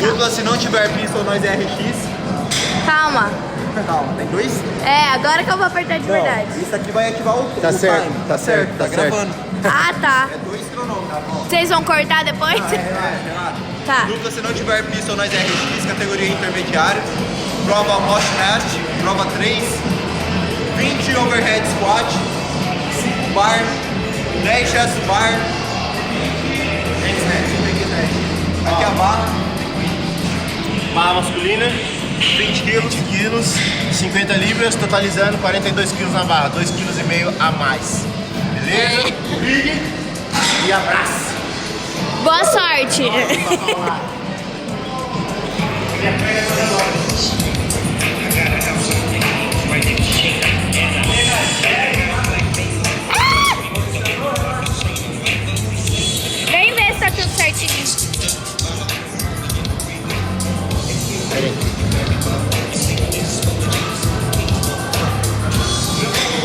Dupla se não tiver pista ou nós é RX. Calma. Calma, tem 2? É, agora que eu vou apertar de verdade. Isso aqui vai ativar o Tá certo, time. tá certo, Tá gravando. Ah, tá. É 2 cronômetros, tá bom? Vocês vão cortar depois? Relaxa. Tá. Dupla se não tiver pista ou nós é RX, categoria intermediário. Prova SNATCH, prova 3. 20 overhead squat. 5 bar. 10 chest bar. Aqui a barra. Barra masculina, 20 quilos. 20 quilos, 50 libras, totalizando 42 quilos na barra, 2,5 kg a mais. Beleza? Ligue e abraço. Boa sorte. Vem ver se tá tudo certinho.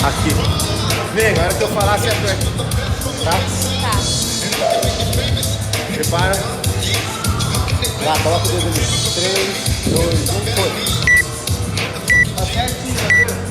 Aqui. Vem, agora que eu falar, você aperta. Tá? Tá. Prepara. Lá, coloca o dedo ali. 3, 2, 1, foi. Tá certinho, tá vendo?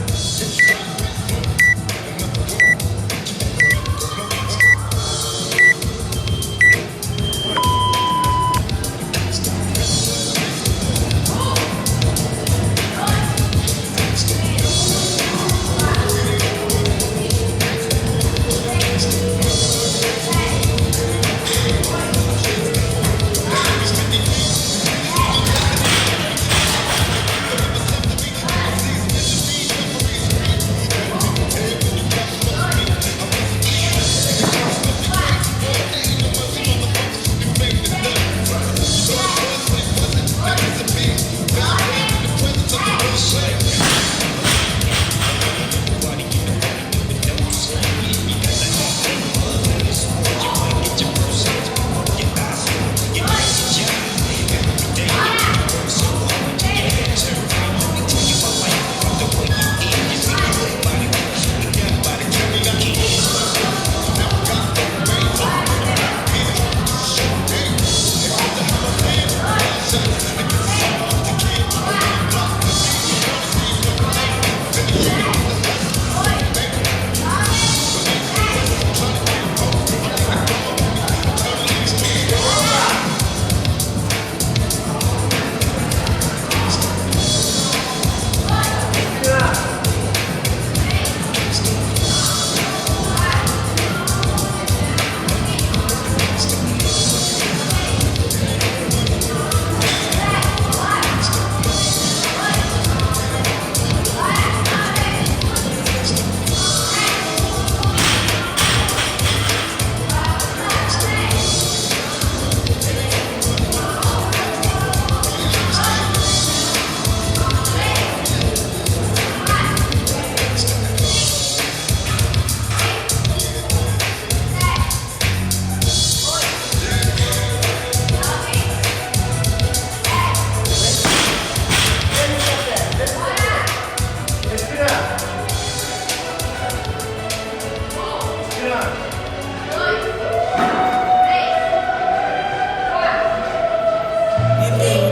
E